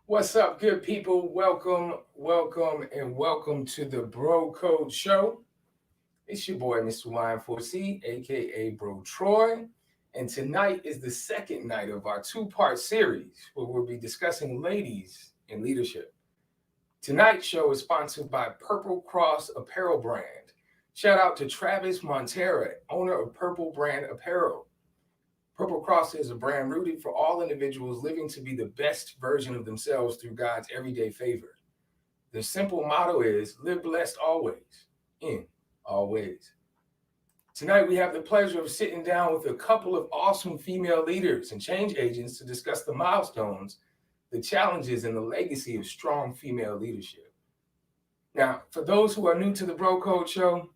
What's up, good people? Welcome to the Bro Code Show. It's your boy, Mr. Y4C, aka Bro Troy. And tonight is the second night of our two-part series where we'll be discussing ladies in leadership. Tonight's show is sponsored by Purple Cross Apparel Brand. Shout out to Travis Montera, owner of Purple Brand Apparel. Purple Cross is a brand rooted for all individuals living to be the best version of themselves through God's everyday favor. The simple motto is live blessed always, in all ways. Tonight, we have the pleasure of sitting down with a couple of awesome female leaders and change agents to discuss the milestones, the challenges, and the legacy of strong female leadership. Now, for those who are new to the Bro Code Show,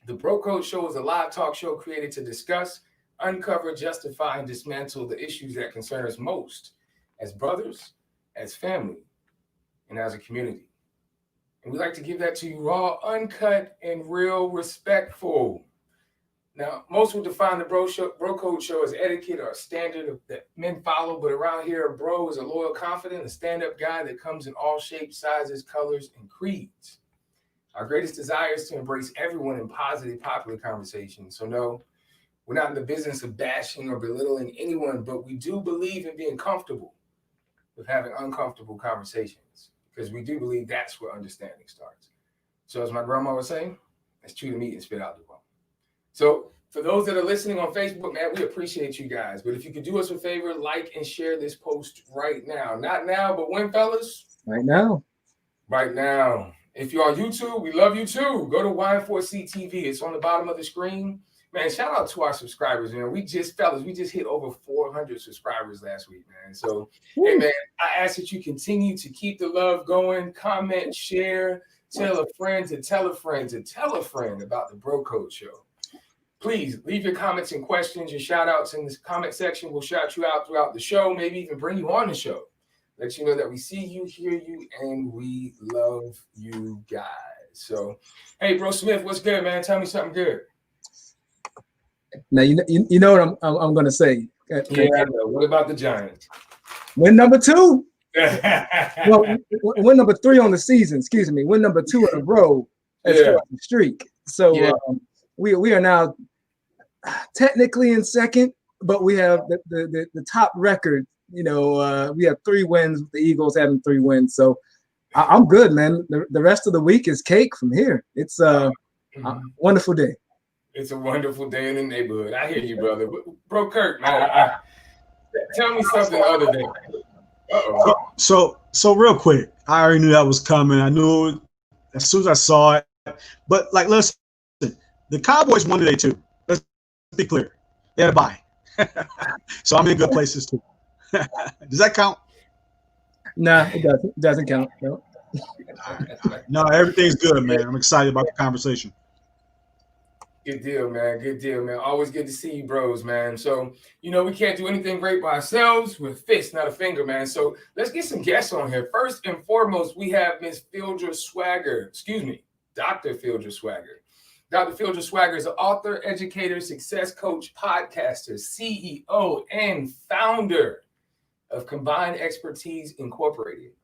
the Bro Code Show is a live talk show created to discuss, uncover, justify, and dismantle the issues that concern us most as brothers, as family, and as a community. And we like to give that to you raw, uncut, and real respectful. Now, most would define the Bro Code Show as etiquette or a standard that men follow, but around here, a bro is a loyal, confident, and stand-up guy that comes in all shapes, sizes, colors, and creeds. Our greatest desire is to embrace everyone in positive, popular conversation. So no, we're not in the business of bashing or belittling anyone, but we do believe in being comfortable with having uncomfortable conversations because we do believe that's where understanding starts. So as my grandma would say, let's chew the meat and spit out the bone. So for those that are listening on Facebook, man, we appreciate you guys. But if you could do us a favor, like and share this post right now. Not now, but when, fellas? Right now. Right now. If you're on YouTube, we love you too. Go to Y4C TV. It's on the bottom of the screen. Man, shout out to our subscribers, man. We just hit over 400 subscribers last week, man. So, hey, man, I ask that you continue to keep the love going, comment, share, tell a friend to tell a friend to tell a friend about the Bro Code Show. Please leave your comments and questions, your shout outs in this comment section. We'll shout you out throughout the show, maybe even bring you on the show. Let you know that we see you, hear you, and we love you guys. So, hey, Bro Smith, what's good, man? Tell me something good. Now you know what I'm going to say. Yeah, what about the Giants? Win number 2. Well, win number 3 on the season. Excuse me. Win number 2 in a row as far as the streak. So we are now technically in second, but we have the top record. You know, we have 3 wins. With the Eagles having 3 wins. So I'm good, man. The rest of the week is cake from here. It's a wonderful day. It's a wonderful day in the neighborhood. I hear you, brother. Bro Kirk, man, tell me something other than So real quick, I already knew that was coming. I knew it as soon as I saw it. But, like, listen, the Cowboys won today, too. Let's be clear. They had a bye. So I'm in good places, too. Does that count? Nah, it doesn't. It doesn't count. No. No, everything's good, man. I'm excited about the conversation. Good deal, man. Good deal, man. Always good to see you, bros, man. So, you know, we can't do anything great by ourselves with a fist, not a finger, man. So let's get some guests on here. First and foremost, we have Miss Phildra Swagger. Excuse me, Dr. Phildra Swagger. Dr. Phildra Swagger is an author, educator, success coach, podcaster, CEO, and founder of Combined Expertise Incorporated.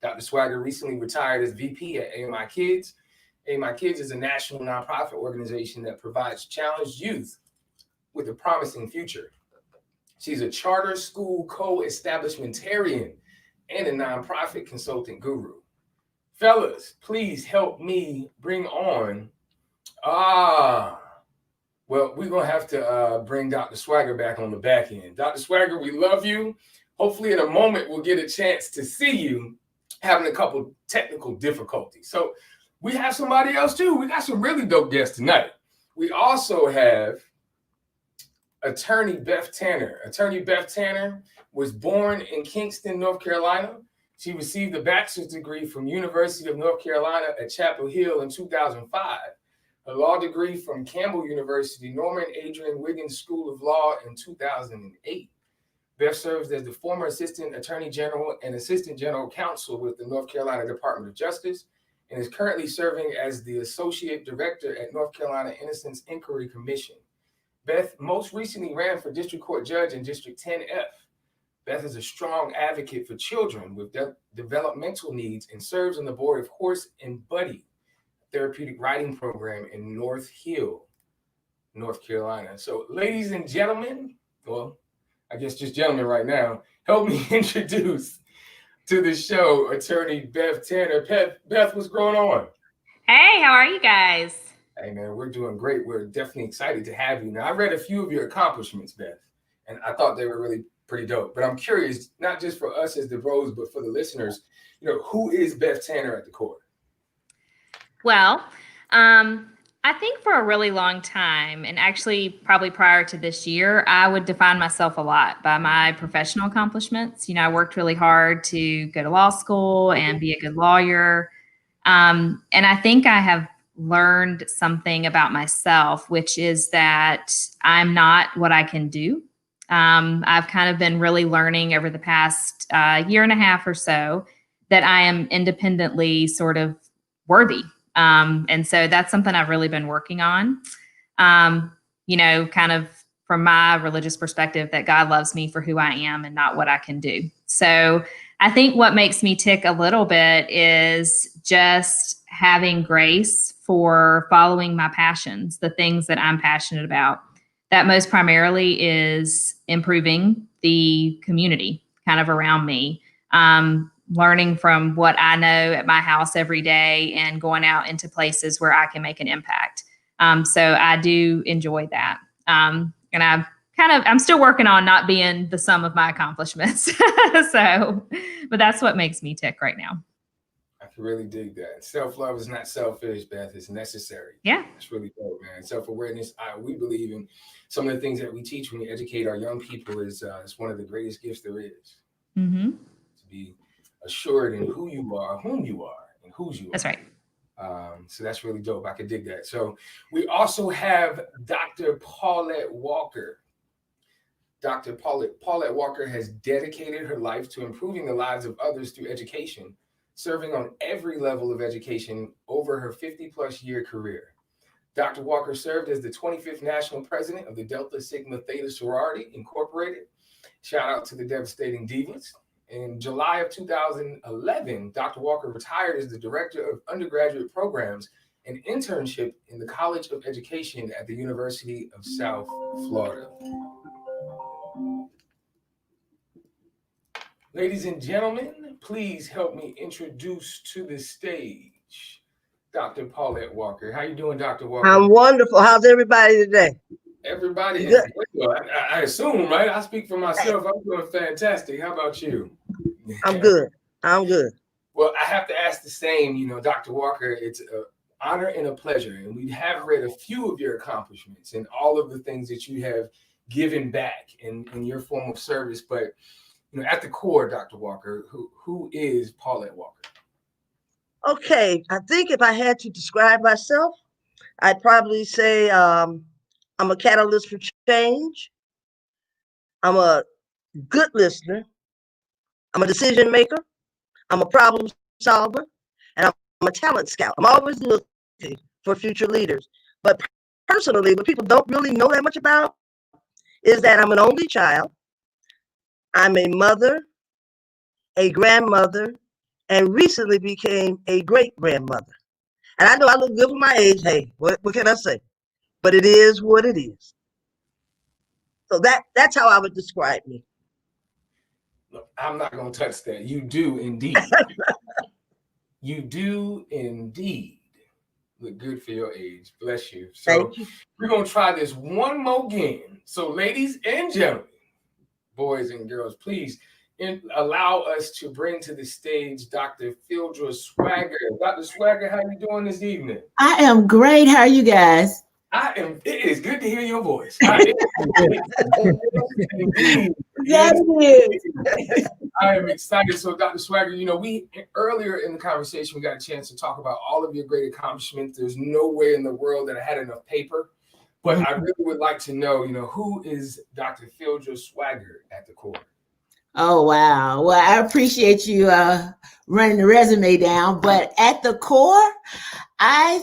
Dr. Swagger recently retired as VP at AMI Kids. AMI Kids is a national nonprofit organization that provides challenged youth with a promising future. She's a charter school co-establishmentarian and a nonprofit consulting guru. Fellas, please help me bring on, well, we're going to have to bring Dr. Swagger back on the back end. Dr. Swagger, we love you. Hopefully in a moment we'll get a chance to see you, having a couple technical difficulties. So we have somebody else too. We got some really dope guests tonight. We also have attorney Beth Tanner. Attorney Beth Tanner was born in Kingston, North Carolina. She received a bachelor's degree from University of North Carolina at Chapel Hill in 2005. a law degree from Campbell University, Norman Adrian Wiggins School of Law in 2008. Beth serves as the former Assistant Attorney General and Assistant General Counsel with the North Carolina Department of Justice and is currently serving as the Associate Director at North Carolina Innocence Inquiry Commission. Beth most recently ran for District Court Judge in District 10F. Beth is a strong advocate for children with developmental needs and serves on the board of Horse and Buddy therapeutic riding program in North Hill, North Carolina. So, ladies and gentlemen, well, I guess just gentlemen right now, help me introduce to the show attorney Beth Tanner. Beth, what's going on? Hey, how are you guys? Hey, man, we're doing great. We're definitely excited to have you. Now, I read a few of your accomplishments, Beth, and I thought they were really pretty dope. But I'm curious, not just for us as the bros, but for the listeners, who is Beth Tanner at the core? Well, I think for a really long time, and actually probably prior to this year, I would define myself a lot by my professional accomplishments. I worked really hard to go to law school and be a good lawyer. And I think I have learned something about myself, which is that I'm not what I can do. I've kind of been really learning over the past year and a half or so that I am independently sort of worthy. And so that's something I've really been working on, kind of from my religious perspective, that God loves me for who I am and not what I can do. So I think what makes me tick a little bit is just having grace for following my passions, the things that I'm passionate about. That most primarily is improving the community kind of around me, learning from what I know at my house every day and going out into places where I can make an impact. So I do enjoy that. And I'm still working on not being the sum of my accomplishments. But that's what makes me tick right now. I can really dig that. Self-love is not selfish, Beth. It's necessary. Yeah. It's really dope, man. Self-awareness, we believe in some of the things that we teach when we educate our young people is one of the greatest gifts there is. Mm-hmm. To be assured in who you are, whom you are, and whose you are. That's right. So that's really dope. I could dig that. So we also have Dr. Paulette Walker. Dr. Paulette Walker has dedicated her life to improving the lives of others through education, serving on every level of education over her 50-plus year career. Dr. Walker served as the 25th National President of the Delta Sigma Theta Sorority Incorporated. Shout out to the Devastating Divas. In July of 2011, Dr. Walker retired as the Director of Undergraduate Programs and Internship in the College of Education at the University of South Florida. Ladies and gentlemen, please help me introduce to the stage Dr. Paulette Walker. How you doing, Dr. Walker? I'm wonderful. How's everybody today? Everybody is good. I assume, right? I speak for myself. I'm doing fantastic. How about you? I'm good. Well, I have to ask the same, Dr. Walker, it's an honor and a pleasure. And we have read a few of your accomplishments and all of the things that you have given back in your form of service. But, at the core, Dr. Walker, who is Paulette Walker? Okay. I think if I had to describe myself, I'd probably say I'm a catalyst for change. I'm a good listener. I'm a decision maker. I'm a problem solver. And I'm a talent scout. I'm always looking for future leaders. But personally, what people don't really know that much about is that I'm an only child. I'm a mother, a grandmother, and recently became a great-grandmother. And I know I look good for my age. Hey, what can I say? But it is what it is. So that's how I would describe me. Look, I'm not going to touch that. You do indeed. You do indeed look good for your age. Bless you. So we're going to try this one more game. So ladies and gentlemen, boys and girls, please allow us to bring to the stage Dr. Phildra Swagger. Dr. Swagger, how are you doing this evening? I am great. How are you guys? It is good to hear your voice. I am excited. So, Dr. Swagger, you know, we earlier in the conversation, we got a chance to talk about all of your great accomplishments. There's no way in the world that I had enough paper, but I really would like to know, you know, who is Dr. Phildra Swagger at the core? Oh, wow. Well, I appreciate you running the resume down, but at the core, I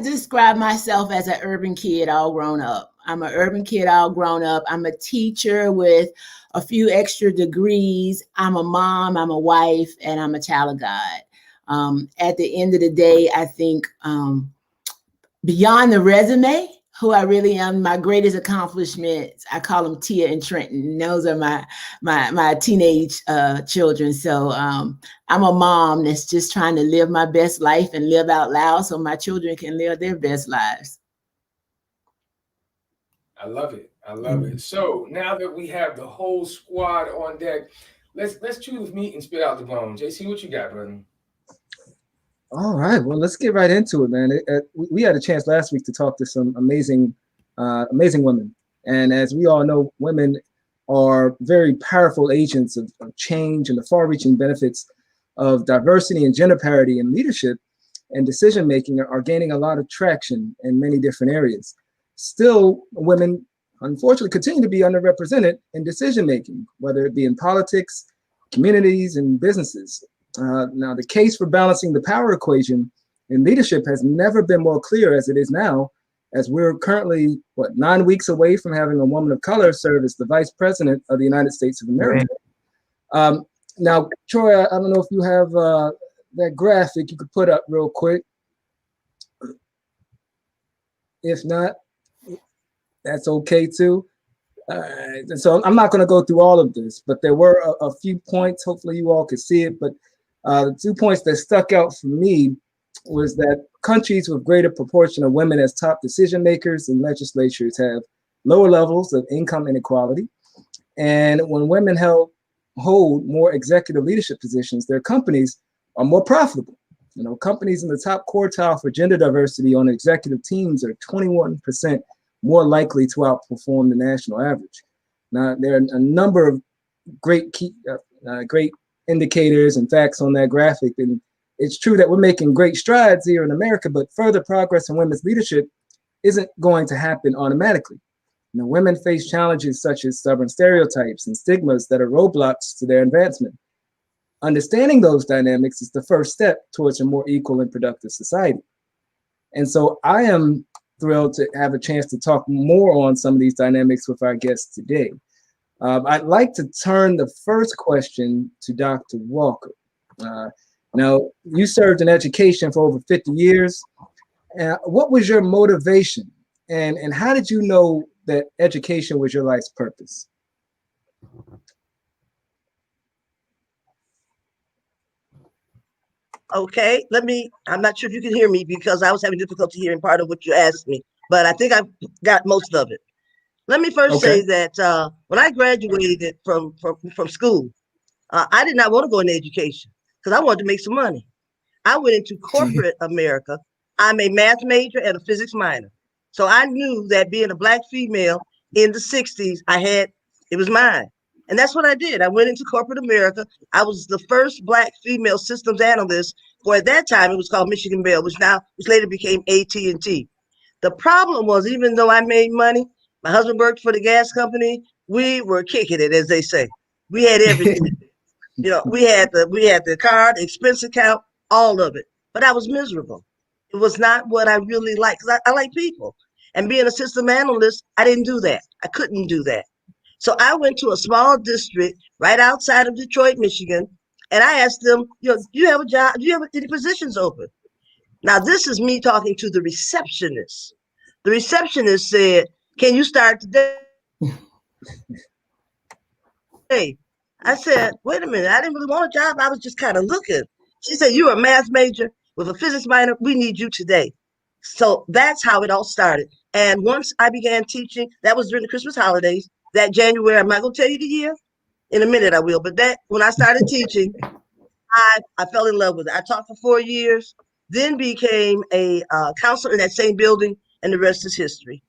describe myself as an urban kid all grown up. I'm an urban kid all grown up. I'm a teacher with a few extra degrees. I'm a mom, I'm a wife, and I'm a child of God. At the end of the day, I think beyond the resume, who I really am, my greatest accomplishments, I call them Tia and Trenton. Those are my teenage children. So I'm a mom that's just trying to live my best life and live out loud so my children can live their best lives. I love it. I love it. So now that we have the whole squad on deck, let's chew the meat and spit out the bone. JC, what you got, brother? All right, well, let's get right into it, man. We had a chance last week to talk to some amazing women. And as we all know, women are very powerful agents of change, and the far-reaching benefits of diversity and gender parity in leadership and decision-making are gaining a lot of traction in many different areas. Still, women, unfortunately, continue to be underrepresented in decision-making, whether it be in politics, communities, and businesses. Now, the case for balancing the power equation in leadership has never been more clear as it is now, as we're currently, 9 weeks away from having a woman of color serve as the Vice President of the United States of America. Now, Troy, I don't know if you have that graphic you could put up real quick. If not, that's okay too. And so I'm not going to go through all of this, but there were a few points. Hopefully you all could see it. But the 2 points that stuck out for me was that countries with greater proportion of women as top decision makers and legislatures have lower levels of income inequality. And when women hold more executive leadership positions, their companies are more profitable. You know, companies in the top quartile for gender diversity on executive teams are 21% more likely to outperform the national average. Now, there are a number of great indicators and facts on that graphic, and it's true that we're making great strides here in America, but further progress in women's leadership isn't going to happen automatically. You know, women face challenges such as stubborn stereotypes and stigmas that are roadblocks to their advancement. Understanding those dynamics is the first step towards a more equal and productive society. And so I am thrilled to have a chance to talk more on some of these dynamics with our guests today. I'd like to turn the first question to Dr. Walker. Now, you served in education for over 50 years. What was your motivation, and how did you know that education was your life's purpose? Okay, I'm not sure if you can hear me because I was having difficulty hearing part of what you asked me, but I think I've got most of it. Let me first say that when I graduated from school, I did not want to go into education because I wanted to make some money. I went into corporate America. I'm a math major and a physics minor. So I knew that being a Black female in the 60s, it was mine. And that's what I did. I went into corporate America. I was the first Black female systems analyst for, at that time, it was called Michigan Bell, which later became AT&T. The problem was, even though I made money, my husband worked for the gas company, we were kicking it, as they say. We had everything. You know, we had the car, the expense account, all of it. But I was miserable. It was not what I really liked, because I like people. And being a system analyst, I didn't do that. I couldn't do that. So I went to a small district right outside of Detroit, Michigan, and I asked them, do you have a job? Do you have any positions open? Now, this is me talking to the receptionist. The receptionist said, can you start today? I said, wait a minute, I didn't really want a job. I was just kind of looking. She said, you're a math major with a physics minor. We need you today. So that's how it all started. And once I began teaching, that was during the Christmas holidays, that January. I'm not going to tell you the year. In a minute I will. But that when I started teaching, I fell in love with it. I taught for 4 years, then became a counselor in that same building, and the rest is history.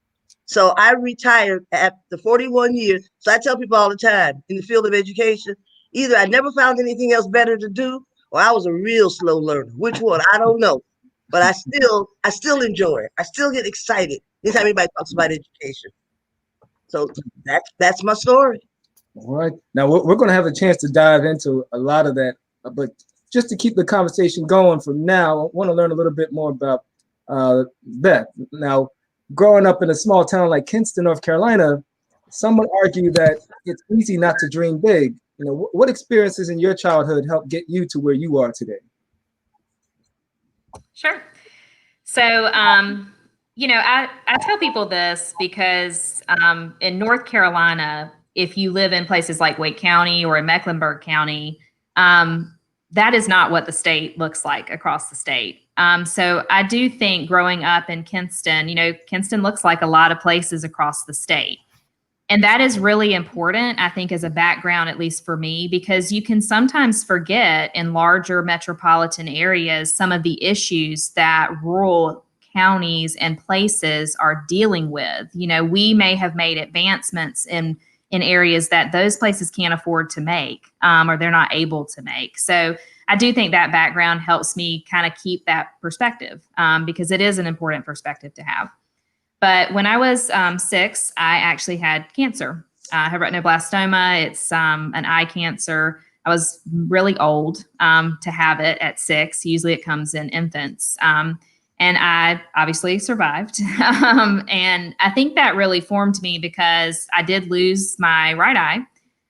So I retired after 41 years. So I tell people all the time in the field of education, Either I never found anything else better to do, or I was a real slow learner. Which one? I don't know. But I still enjoy it. I still get excited anytime anybody talks about education. So that's my story. All right. Now we're going to have a chance to dive into a lot of that, but just to keep the conversation going from now, I want to learn a little bit more about Beth. Now, growing up in a small town like Kinston, North Carolina, some would argue that it's easy not to dream big. You know, what experiences in your childhood helped get you to where you are today? Sure. So, I tell people this because in North Carolina, if you live in places like Wake County or in Mecklenburg County, that is not what the state looks like across the state. So I do think growing up in Kinston, Kinston looks like a lot of places across the state. And that is really important, I think, as a background, at least for me, because you can sometimes forget in larger metropolitan areas some of the issues that rural counties and places are dealing with. We may have made advancements in areas that those places can't afford to make, or they're not able to make. So I do think that background helps me kind of keep that perspective, because it is an important perspective to have. But when I was 6, I actually had cancer. I had retinoblastoma. It's an eye cancer. I was really old to have it at 6. Usually it comes in infants. And I obviously survived. And I think that really formed me because I did lose my right eye,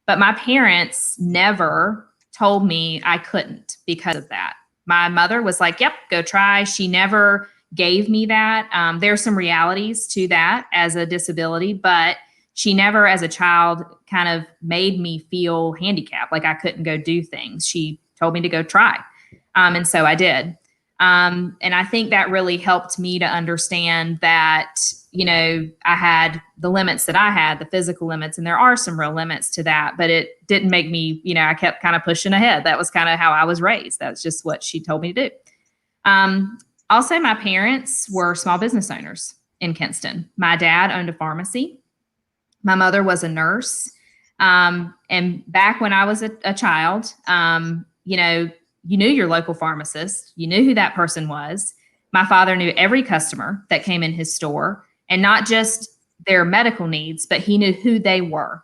but my parents never told me I couldn't because of that. My mother was like, yep, go try. She never gave me that. There's some realities to that as a disability, but she never, as a child, kind of made me feel handicapped, like I couldn't go do things. She told me to go try. And so I did. And I think that really helped me to understand that, I had the limits that I had, the physical limits, and there are some real limits to that, but it didn't make me, I kept kind of pushing ahead. That was kind of how I was raised. That's just what she told me to do. Also, my parents were small business owners in Kinston. My dad owned a pharmacy. My mother was a nurse. And back when I was a child, you knew your local pharmacist. You knew who that person was. My father knew every customer that came in his store, and not just their medical needs, but he knew who they were.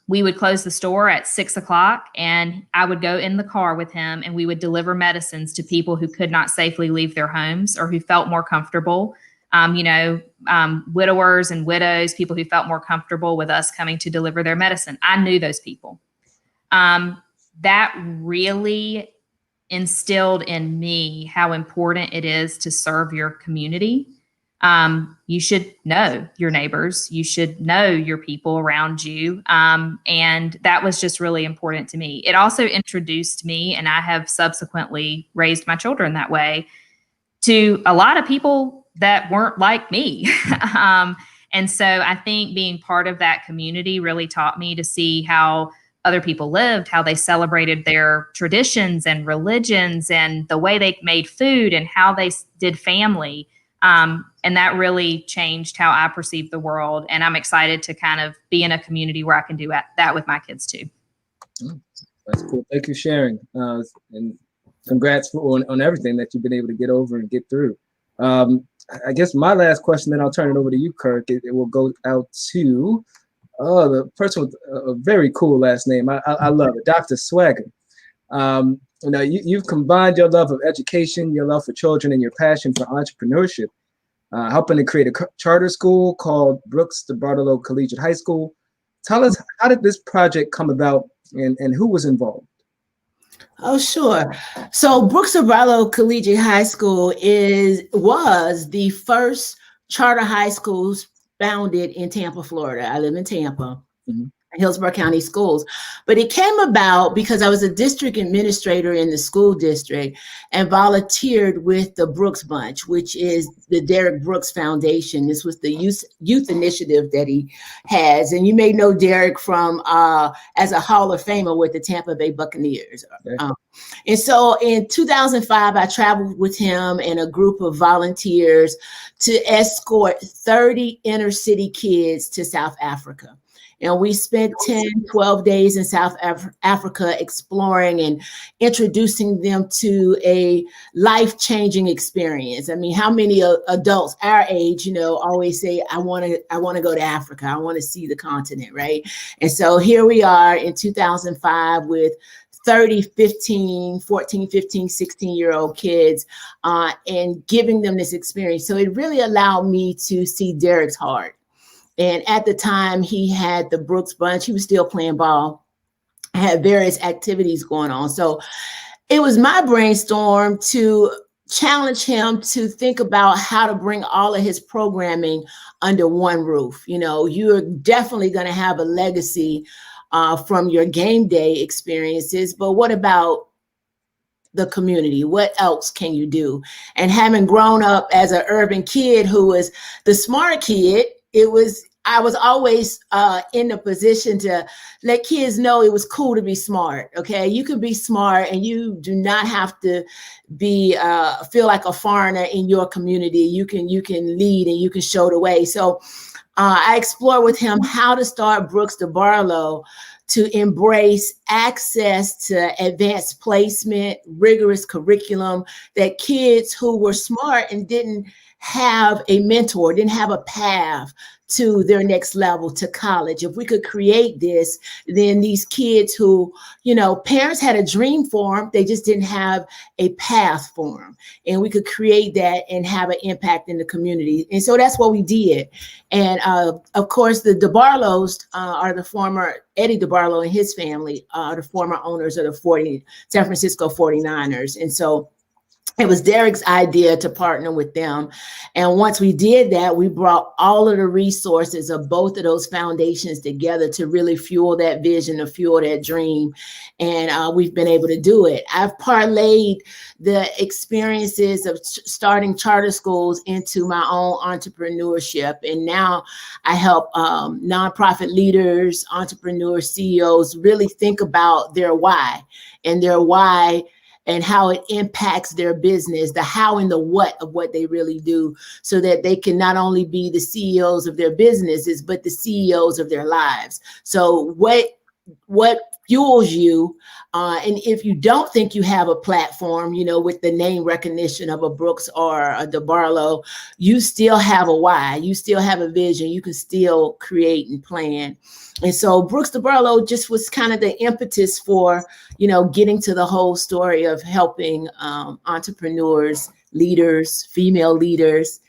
We would close the store at 6:00, and I would go in the car with him, and we would deliver medicines to people who could not safely leave their homes or who felt more comfortable. Widowers and widows, people who felt more comfortable with us coming to deliver their medicine. I knew those people. That really instilled in me how important it is to serve your community. You should know your neighbors. You should know your people around you. And that was just really important to me. It also introduced me, and I have subsequently raised my children that way, to a lot of people that weren't like me. And so I think being part of that community really taught me to see how other people lived, how they celebrated their traditions and religions and the way they made food and how they did family. And that really changed how I perceive the world. And I'm excited to kind of be in a community where I can do that with my kids too. That's cool. Thank you for sharing. And congrats on everything that you've been able to get over and get through. I guess my last question, then I'll turn it over to you, Kirk. It will go out to the person with a very cool last name. I love it, Dr. Swagger. You've combined your love of education, your love for children, and your passion for entrepreneurship, helping to create a charter school called Brooks DeBartolo Collegiate High School. Tell us, how did this project come about, and who was involved? Oh, sure. So Brooks DeBartolo Collegiate High School was the first charter high school founded in Tampa, Florida. I live in Tampa. Mm-hmm. Hillsborough County Schools. But it came about because I was a district administrator in the school district and volunteered with the Brooks Bunch, which is the Derek Brooks Foundation. This was the youth initiative that he has. And you may know Derek from as a Hall of Famer with the Tampa Bay Buccaneers. Okay. And so in 2005, I traveled with him and a group of volunteers to escort 30 inner city kids to South Africa. And we spent 10, 12 days in South Africa exploring and introducing them to a life-changing experience. I mean, how many adults our age, you know, always say, I want to go to Africa. I want to see the continent, right? And so here we are in 2005 with 14, 15, 16-year-old kids and giving them this experience. So it really allowed me to see Derek's heart. And at the time he had the Brooks Bunch, he was still playing ball, had various activities going on. So it was my brainstorm to challenge him to think about how to bring all of his programming under one roof. You know, you're definitely going to have a legacy from your game day experiences, but what about the community? What else can you do? And having grown up as an urban kid who was the smart kid, I was always in a position to let kids know it was cool to be smart. Okay, you can be smart, and you do not have to be feel like a foreigner in your community. You can lead and you can show the way. So I explored with him how to start Brooks to Barlow to embrace access to advanced placement, rigorous curriculum, that kids who were smart and didn't have a mentor, didn't have a path to their next level, to college. If we could create this, then these kids who, you know, parents had a dream for them, they just didn't have a path for them. And we could create that and have an impact in the community. And so that's what we did. And of course, the DeBarlows are the former, Eddie DeBarlow and his family are the former owners of the San Francisco 49ers. And so it was Derek's idea to partner with them. And once we did that, we brought all of the resources of both of those foundations together to really fuel that vision, to fuel that dream. And we've been able to do it. I've parlayed the experiences of starting charter schools into my own entrepreneurship. And now I help nonprofit leaders, entrepreneurs, CEOs really think about their why and how it impacts their business, the how and the what of what they really do, so that they can not only be the CEOs of their businesses, but the CEOs of their lives. So what fuels you? And if you don't think you have a platform, you know, with the name recognition of a Brooks or a DeBarlow, you still have a why, you still have a vision, you can still create and plan. And so Brooks DeBarlow just was kind of the impetus for, you know, getting to the whole story of helping entrepreneurs, leaders, female leaders,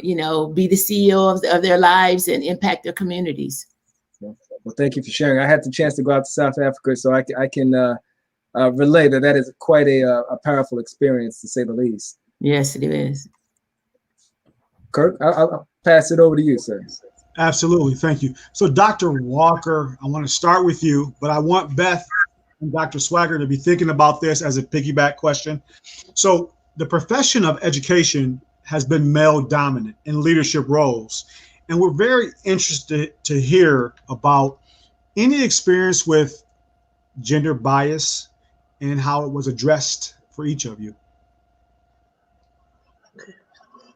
you know, be the CEO of their lives and impact their communities. Well, thank you for sharing. I had the chance to go out to South Africa, so I can relay that is quite a powerful experience, to say the least. Yes, it is. Kirk, I'll pass it over to you, sir. Absolutely. Thank you. So Dr. Walker, I want to start with you, but I want Beth and Dr. Swagger to be thinking about this as a piggyback question. So the profession of education has been male dominant in leadership roles. And we're very interested to hear about any experience with gender bias and how it was addressed for each of you.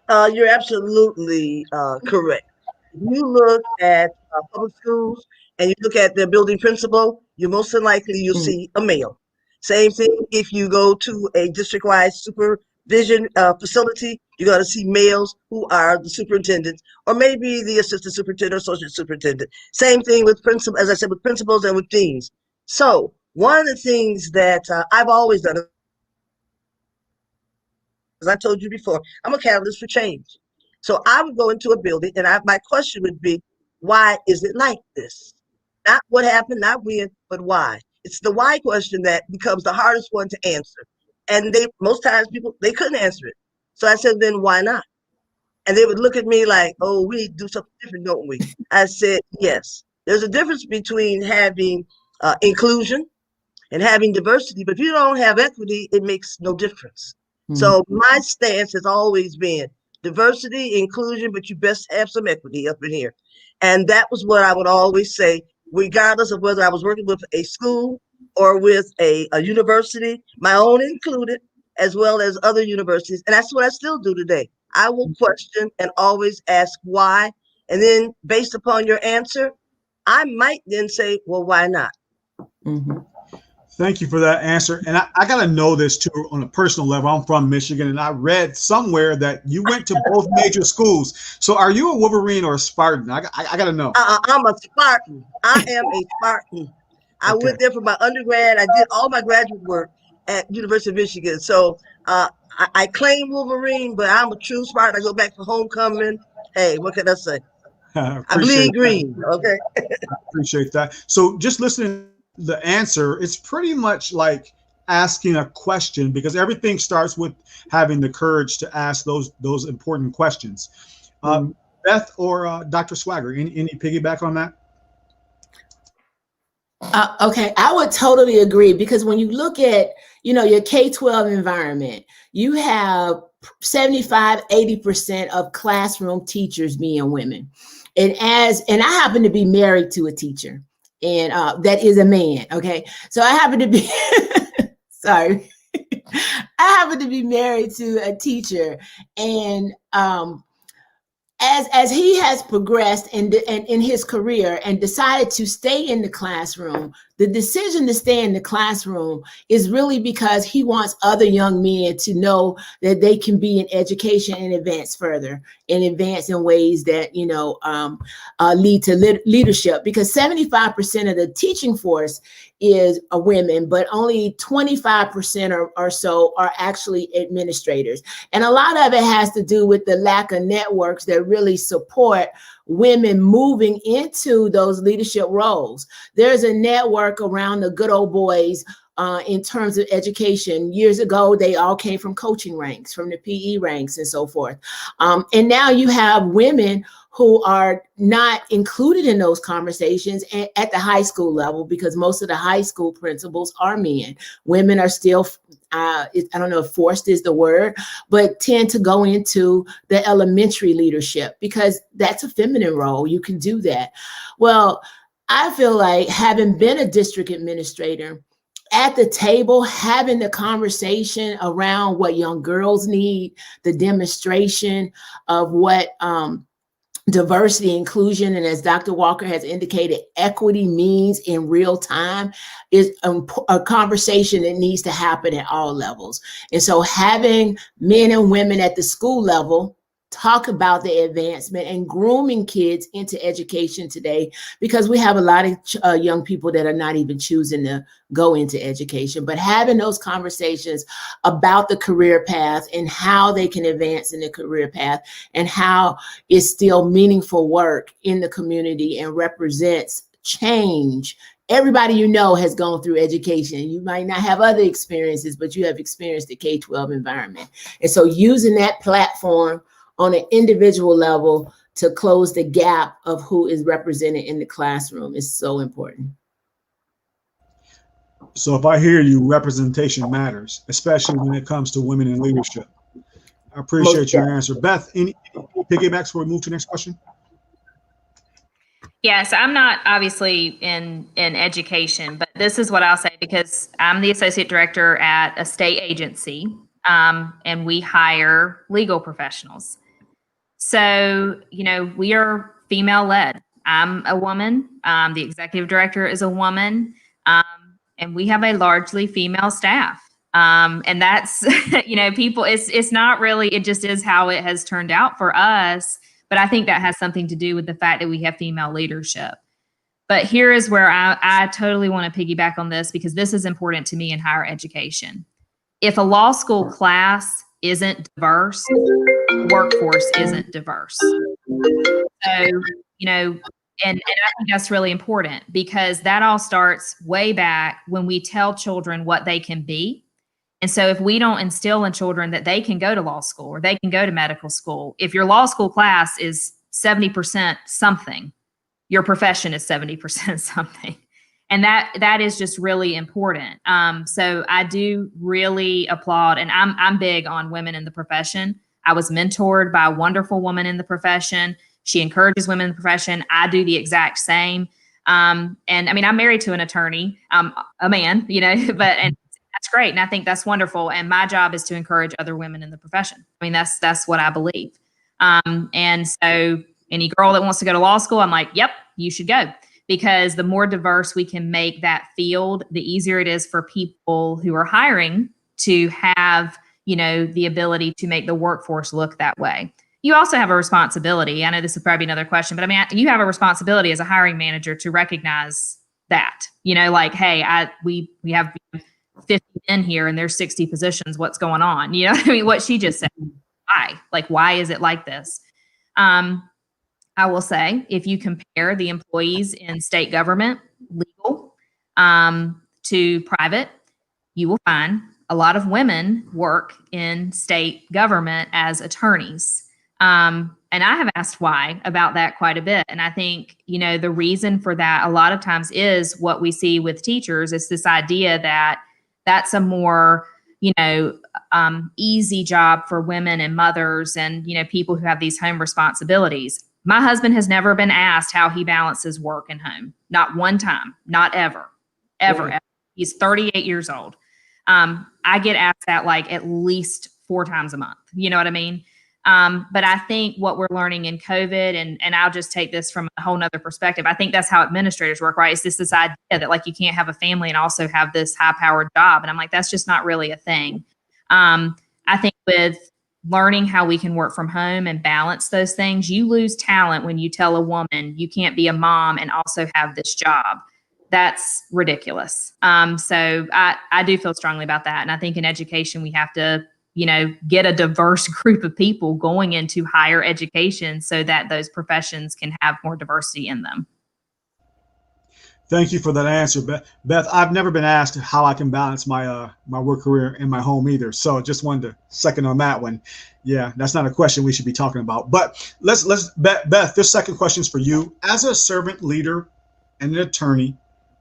You're absolutely correct. If you look at public schools and you look at their building principal, you most likely you'll see a male. Same thing if you go to a district-wide supervision facility, you're going to see males who are the superintendents, or maybe the assistant superintendent or associate superintendent. Same thing with principal, as I said, with principals and with deans. So one of the things that I've always done, as I told you before, I'm a catalyst for change. So I would go into a building and my question would be, why is it like this? Not what happened, not when, but why. It's the why question that becomes the hardest one to answer. And most times they couldn't answer it. So I said, then why not? And they would look at me like, oh, we need to do something different, don't we? I said, yes. There's a difference between having inclusion and having diversity, but if you don't have equity, it makes no difference. Mm-hmm. So my stance has always been diversity, inclusion, but you best have some equity up in here. And that was what I would always say, regardless of whether I was working with a school or with a university, my own included, as well as other universities. And that's what I still do today. I will question and always ask why. And then based upon your answer, I might then say, well, why not? Mm-hmm. Thank you for that answer. And I got to know this too on a personal level. I'm from Michigan, and I read somewhere that you went to both major schools. So are you a Wolverine or a Spartan? I got to know. I'm a Spartan. I am a Spartan. I went there for my undergrad. I did all my graduate work at University of Michigan. So I claim Wolverine, but I'm a true Spartan. I go back for homecoming. Hey, what can I say? I bleed green. Okay. Appreciate that. So just listening to the answer, it's pretty much like asking a question, because everything starts with having the courage to ask those important questions. Beth or Dr. Swagger, any piggyback on that? Okay, I would totally agree, because when you look at, your K-12 environment, you have 75-80% of classroom teachers being women. And I happen to be married to a teacher, and that is a man. Okay. So I happen to be, sorry. I happen to be married to a teacher, and as he has progressed in his career and decided to stay in the classroom, the decision to stay in the classroom is really because he wants other young men to know that they can be in education and advance further and advance in ways that, lead to leadership, because 75% of the teaching force is women, but only 25% or so are actually administrators. And a lot of it has to do with the lack of networks that really support women moving into those leadership roles. There's a network around the good old boys in terms of education. Years ago, they all came from coaching ranks, from the PE ranks and so forth. And now you have women who are not included in those conversations at the high school level, because most of the high school principals are men. Women are still, I don't know if forced is the word, but tend to go into the elementary leadership because that's a feminine role. You can do that. Well, I feel like, having been a district administrator, at the table, having the conversation around what young girls need, the demonstration of what diversity, inclusion, and as Dr. Walker has indicated, equity means in real time, is a conversation that needs to happen at all levels. And so having men and women at the school level talk about the advancement and grooming kids into education today, because we have a lot of young people that are not even choosing to go into education, but having those conversations about the career path and how they can advance in the career path, and how it's still meaningful work in the community and represents change. Everybody has gone through education. You might not have other experiences, but you have experienced the K-12 environment. And so using that platform on an individual level to close the gap of who is represented in the classroom is so important. So if I hear you, representation matters, especially when it comes to women in leadership. I appreciate your answer. Beth, any piggybacks before we move to the next question? Yes, I'm not obviously in education, but this is what I'll say, because I'm the associate director at a state agency, and we hire legal professionals. So, we are female led. I'm a woman. The executive director is a woman. And we have a largely female staff. And that's, people, it's not really, it just is how it has turned out for us. But I think that has something to do with the fact that we have female leadership. But here is where I totally want to piggyback on this, because this is important to me in higher education. If a law school class isn't diverse, workforce isn't diverse. So, and I think that's really important, because that all starts way back when we tell children what they can be. And so if we don't instill in children that they can go to law school or they can go to medical school, if your law school class is 70% something, your profession is 70% something. And that is just really important. So I do really applaud, and I'm big on women in the profession. I was mentored by a wonderful woman in the profession. She encourages women in the profession. I do the exact same. And I mean, I'm married to an attorney, a man, and that's great. And I think that's wonderful. And my job is to encourage other women in the profession. I mean, that's what I believe. And so any girl that wants to go to law school, I'm like, yep, you should go. because the more diverse we can make that field, the easier it is for people who are hiring to have, the ability to make the workforce look that way. You also have a responsibility. I know this is probably another question, but I mean, you have a responsibility as a hiring manager to recognize that, like, hey, we have 50 in here and there's 60 positions. What's going on? You know what I mean? What she just said. Why? Like, why is it like this? I will say, if you compare the employees in state government, legal, to private, you will find a lot of women work in state government as attorneys. And I have asked why about that quite a bit. And I think, the reason for that a lot of times is what we see with teachers is this idea that that's a more, easy job for women and mothers and, people who have these home responsibilities. My husband has never been asked how he balances work and home. Not one time, not ever. He's 38 years old. I get asked that like at least 4 times a month. You know what I mean? But I think what we're learning in COVID, and I'll just take this from a whole nother perspective. I think that's how administrators work, right? It's just this idea that like you can't have a family and also have this high-powered job. And I'm like, that's just not really a thing. I think with learning how we can work from home and balance those things, you lose talent when you tell a woman you can't be a mom and also have this job. That's ridiculous. So I do feel strongly about that. And I think in education, we have to, get a diverse group of people going into higher education so that those professions can have more diversity in them. Thank you for that answer, Beth. I've never been asked how I can balance my my work career and my home either. So just wanted to second on that one. Yeah, that's not a question we should be talking about. But let's Beth, this second question is for you. As a servant leader and an attorney,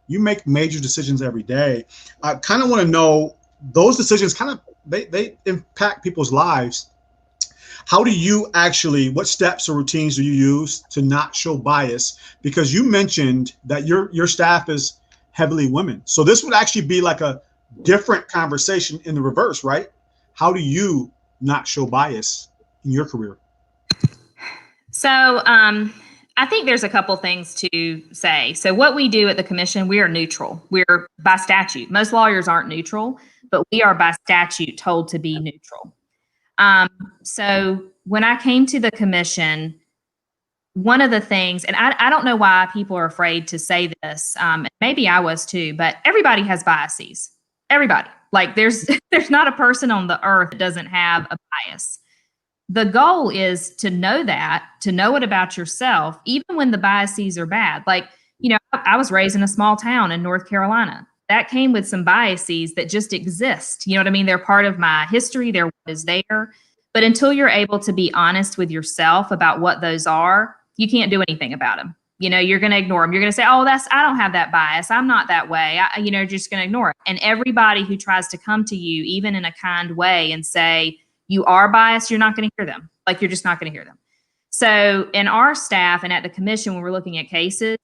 you make major decisions every day. I kind of want to know those decisions they impact people's lives. How do you what steps or routines do you use to not show bias? Because you mentioned that your staff is heavily women. So this would actually be like a different conversation in the reverse, right? How do you not show bias in your career? So I think there's a couple things to say. So what we do at the commission, we are neutral. We're by statute. Most lawyers aren't neutral, but we are by statute told to be neutral. So when I came to the commission, one of the things, and I don't know why people are afraid to say this, maybe I was too, but everybody has biases. Everybody. Like there's not a person on the earth that doesn't have a bias. The goal is to know it about yourself, even when the biases are bad. Like, I was raised in a small town in North Carolina. That came with some biases that just exist. You know what I mean? They're part of my history. They're what is there. But until you're able to be honest with yourself about what those are, you can't do anything about them. You're going to ignore them. You're going to say, oh, I don't have that bias. I'm not that way. Just going to ignore it. And everybody who tries to come to you, even in a kind way, and say, you are biased, you're not going to hear them. Like, you're just not going to hear them. So in our staff and at the commission, when we're looking at cases,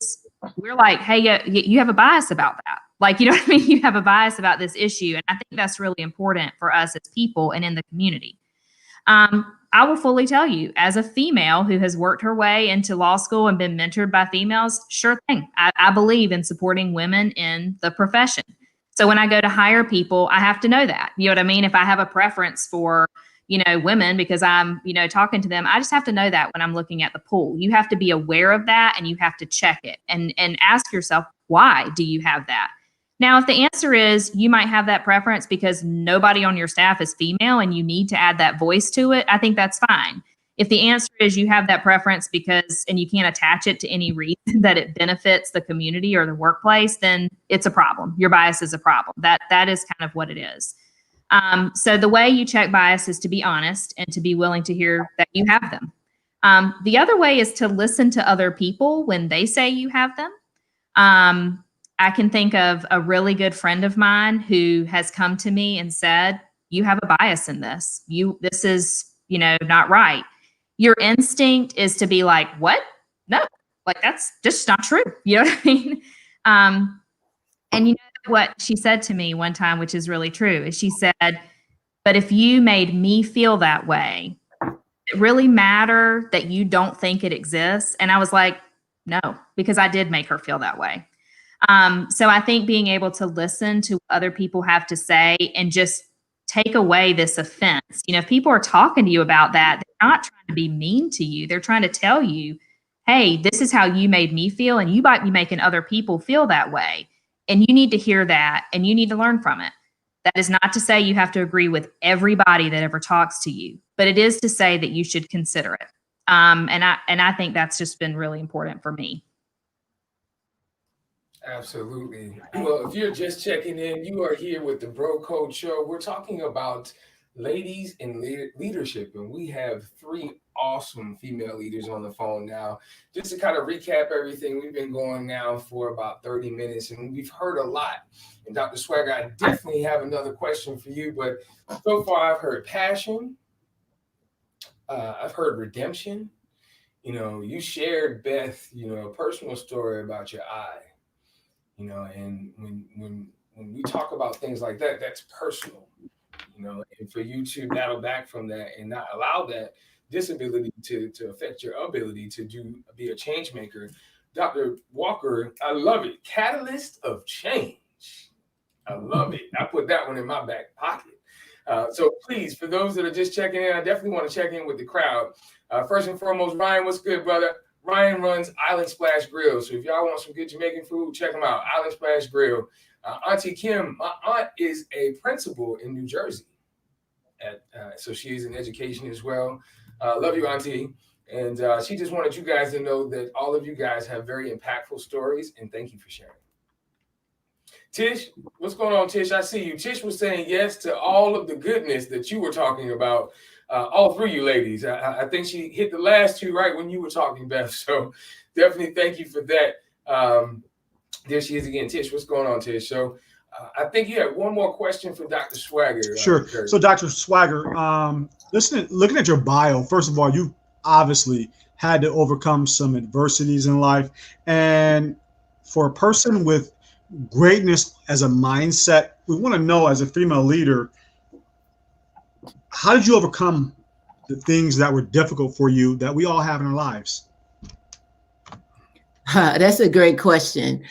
we're like, hey, you have a bias about that. Like, you know what I mean? You have a bias about this issue. And I think that's really important for us as people and in the community. I will fully tell you, as a female who has worked her way into law school and been mentored by females, sure thing. I believe in supporting women in the profession. So when I go to hire people, I have to know that. You know what I mean? If I have a preference for, women because I'm, talking to them, I just have to know that when I'm looking at the pool. You have to be aware of that and you have to check it and ask yourself, why do you have that? Now, if the answer is you might have that preference because nobody on your staff is female and you need to add that voice to it, I think that's fine. If the answer is you have that preference and you can't attach it to any reason that it benefits the community or the workplace, then it's a problem. Your bias is a problem. That is kind of what it is. So the way you check bias is to be honest and to be willing to hear that you have them. The other way is to listen to other people when they say you have them. I can think of a really good friend of mine who has come to me and said, you have a bias in this. This is, not right. Your instinct is to be like, what? No, like that's just not true. You know what I mean? And you know what she said to me one time, which is really true, is she said, but if you made me feel that way, it really matter that you don't think it exists. And I was like, No, because I did make her feel that way. So I think being able to listen to what other people have to say and just take away this offense. You know, if people are talking to you about that, they're not trying to be mean to you. They're trying to tell you, hey, this is how you made me feel, and you might be making other people feel that way. And you need to hear that, and you need to learn from it. That is not to say you have to agree with everybody that ever talks to you, but it is to say that you should consider it. And I think that's just been really important for me. Absolutely. Well, if you're just checking in, you are here with the Bro Code Show. We're talking about ladies in leadership, and we have 3 awesome female leaders on the phone now. Just to kind of recap everything, we've been going now for about 30 minutes, and we've heard a lot. And Dr. Swagger, I definitely have another question for you, but so far I've heard passion, I've heard redemption. You know, you shared, Beth, you know, a personal story about your eye. You know, and when we talk about things like that, that's personal, you know, and for you to battle back from that and not allow that disability to affect your ability to be a change maker. Dr. Walker, I love it. Catalyst of change. I love it. I put that one in my back pocket. So please, for those that are just checking in, I definitely want to check in with the crowd. First and foremost, Ryan, what's good, brother? Ryan runs Island Splash Grill. So if y'all want some good Jamaican food, check them out. Island Splash Grill. Auntie Kim, my aunt is a principal in New Jersey. So she is in education as well. Love you, Auntie. And she just wanted you guys to know that all of you guys have very impactful stories, and thank you for sharing. Tish, what's going on, Tish? I see you. Tish was saying yes to all of the goodness that you were talking about. All 3 you ladies. I think she hit the last 2 right when you were talking, Beth. So definitely thank you for that. There she is again. Tish, what's going on, Tish? So I think you had one more question for Dr. Swagger. Sure. So Dr. Swagger, looking at your bio, first of all, you obviously had to overcome some adversities in life. And for a person with greatness as a mindset, we want to know, as a female leader, how did you overcome the things that were difficult for you that we all have in our lives? That's a great question.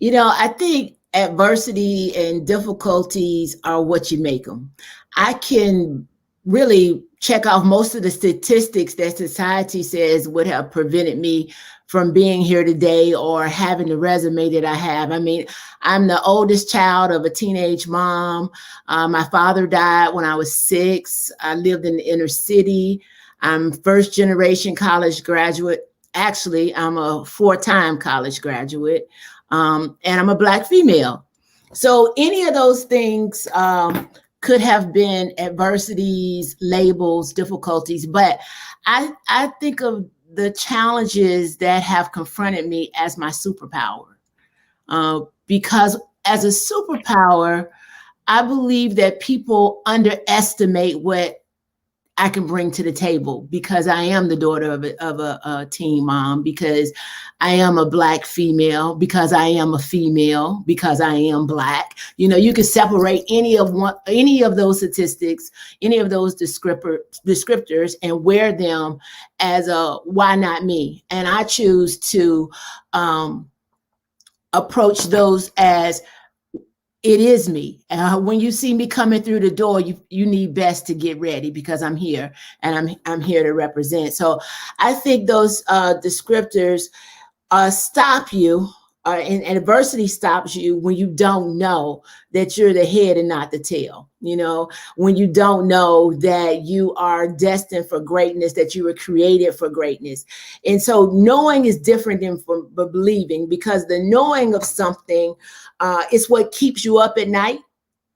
You know, I think adversity and difficulties are what you make them. I can really check off most of the statistics that society says would have prevented me from being here today or having the resume that I have. I mean, I'm the oldest child of a teenage mom. My father died when I was 6. I lived in the inner city. I'm first generation college graduate. Actually, I'm a 4-time college graduate, and I'm a Black female. So any of those things could have been adversities, labels, difficulties, but I think of the challenges that have confronted me as my superpower. Because as a superpower, I believe that people underestimate what I can bring to the table, because I am the daughter of a teen mom, because I am a Black female, because I am a female, because I am Black. You know, you can separate any of those statistics, any of those descriptors, and wear them as a why not me? And I choose to approach those as it is me. When you see me coming through the door, you need best to get ready, because I'm here and I'm here to represent. So I think those descriptors stop you, and adversity stops you when you don't know that you're the head and not the tail. You know, when you don't know that you are destined for greatness, that you were created for greatness. And so knowing is different than from believing, because the knowing of something is what keeps you up at night.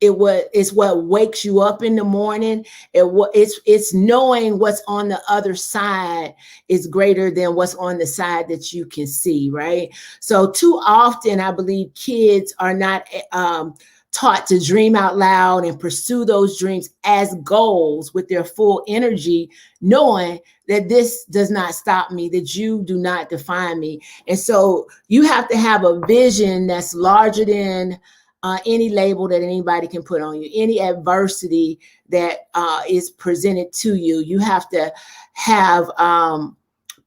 It's what wakes you up in the morning. It's knowing what's on the other side is greater than what's on the side that you can see, right? So too often, I believe kids are not taught to dream out loud and pursue those dreams as goals with their full energy, knowing that this does not stop me, that you do not define me. And so you have to have a vision that's larger than any label that anybody can put on you, any adversity that is presented to you. You have to have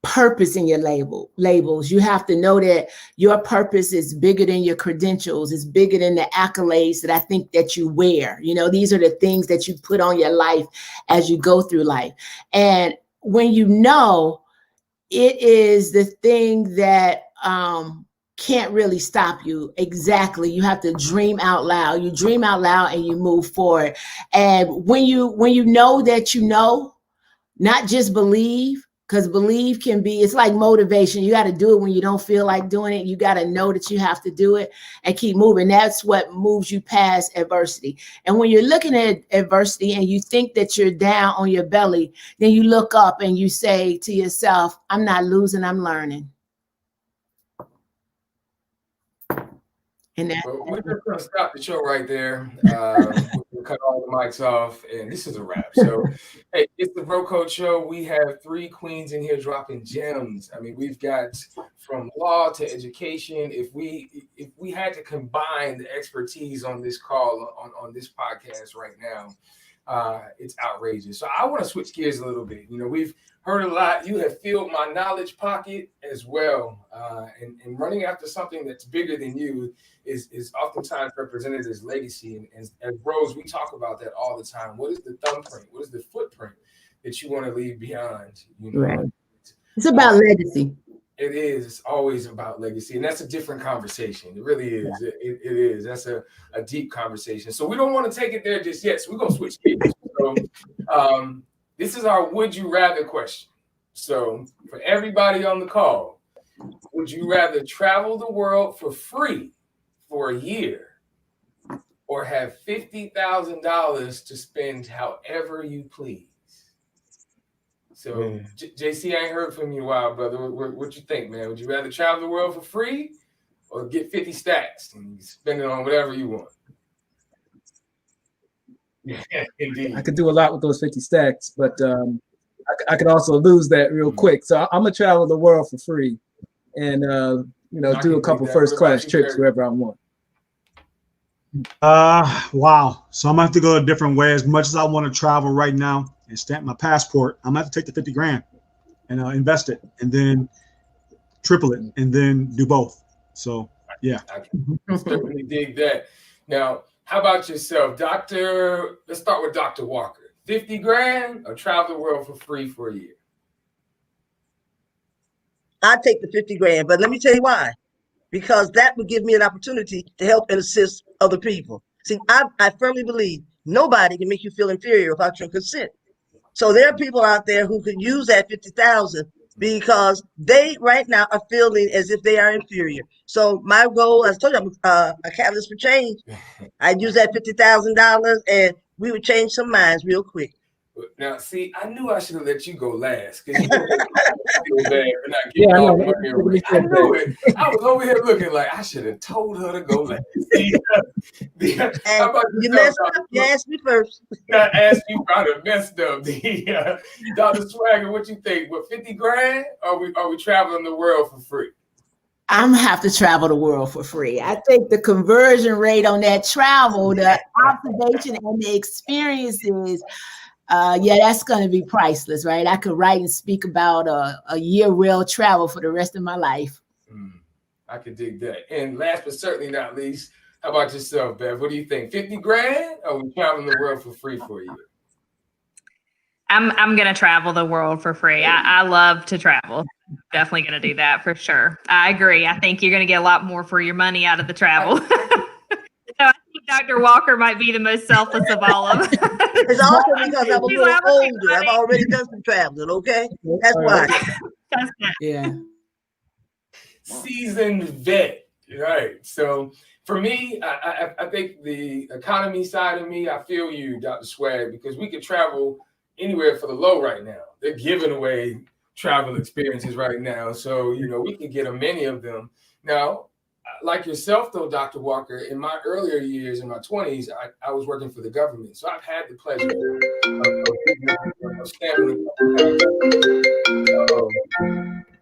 purpose in your labels. You have to know that your purpose is bigger than your credentials. It's bigger than the accolades that I think that you wear. You know, these are the things that you put on your life as you go through life. And when you know, it is the thing that can't really stop you. Exactly. You have to dream out loud. You dream out loud and you move forward. And when you know that you know, not just believe, because believe can be, it's like motivation. You got to do it when you don't feel like doing it. You got to know that you have to do it and keep moving. That's what moves you past adversity. And when you're looking at adversity and you think that you're down on your belly, then you look up and you say to yourself, I'm not losing, I'm learning. And we're just going to stop the show right there. We'll cut all the mics off, and this is a wrap. So, hey, it's the Bro Code Show. We have 3 queens in here dropping gems. I mean, we've got from law to education. If we had to combine the expertise on this call on this podcast right now, it's outrageous. So I want to switch gears a little bit. You know, we've heard a lot. You have filled my knowledge pocket as well. And running after something that's bigger than you is oftentimes represented as legacy. And as bros, we talk about that all the time. What is the thumbprint? What is the footprint that you want to leave behind? You know, right. It's about legacy. It is. It's always about legacy. And that's a different conversation. It really is. Yeah. It is. That's a deep conversation. So we don't want to take it there just yet. So we're going to switch gears. So this is our would you rather question. So for everybody on the call, would you rather travel the world for free for a year or have $50,000 to spend however you please? So, JC, I ain't heard from you in a while, brother. What you think, man? Would you rather travel the world for free or get 50 stacks and spend it on whatever you want? Yeah, indeed. I could do a lot with those 50 stacks, but I could also lose that real quick. So I'm gonna travel the world for free, and do a couple first class trips wherever I want. Wow. So I'm gonna have to go a different way. As much as I want to travel right now and stamp my passport, I'm gonna have to take the 50 grand and invest it, and then triple it, and then do both. So yeah, I can certainly dig that. Now, how about yourself, Doctor? Let's start with Dr. Walker. 50 grand or travel the world for free for a year? I'd take the 50 grand, but let me tell you why. Because that would give me an opportunity to help and assist other people. See, I firmly believe nobody can make you feel inferior without your consent. So there are people out there who could use that 50,000 because they right now are feeling as if they are inferior. So my goal, as I told you, I'm a catalyst for change. I'd use that $50,000 and we would change some minds real quick. Now, see, I knew I should have let you go last because you feel bad for not getting all the money. I knew it. I was over here looking like I should have told her to go last. How about you messed up. You asked me first. I asked you about it. Messed up. Dr. Swagger, what you think? What, 50 grand? Or are we traveling the world for free? I'm gonna have to travel the world for free. I think the conversion rate on that travel, the observation and the experiences, that's going to be priceless, right? I could write and speak about a year real travel for the rest of my life. I could dig that. And last but certainly not least, how about yourself, Beth? What do you think? 50 grand or we traveling the world for free for a year? I'm going to travel the world for free. I love to travel. Definitely going to do that for sure. I agree. I think you're going to get a lot more for your money out of the travel. So I think Dr. Walker might be the most selfless of all of them. It's also because I'm a little older. I've already done some traveling, okay? That's why. Yeah. Seasoned vet, right? So for me, I think the economy side of me, I feel you, Dr. Swag, because we could travel anywhere for the low right now. They're giving away travel experiences right now. So, we can get many of them. Now, like yourself, though, Dr. Walker, in my earlier years, in my 20s, I was working for the government. So I've had the pleasure of standing.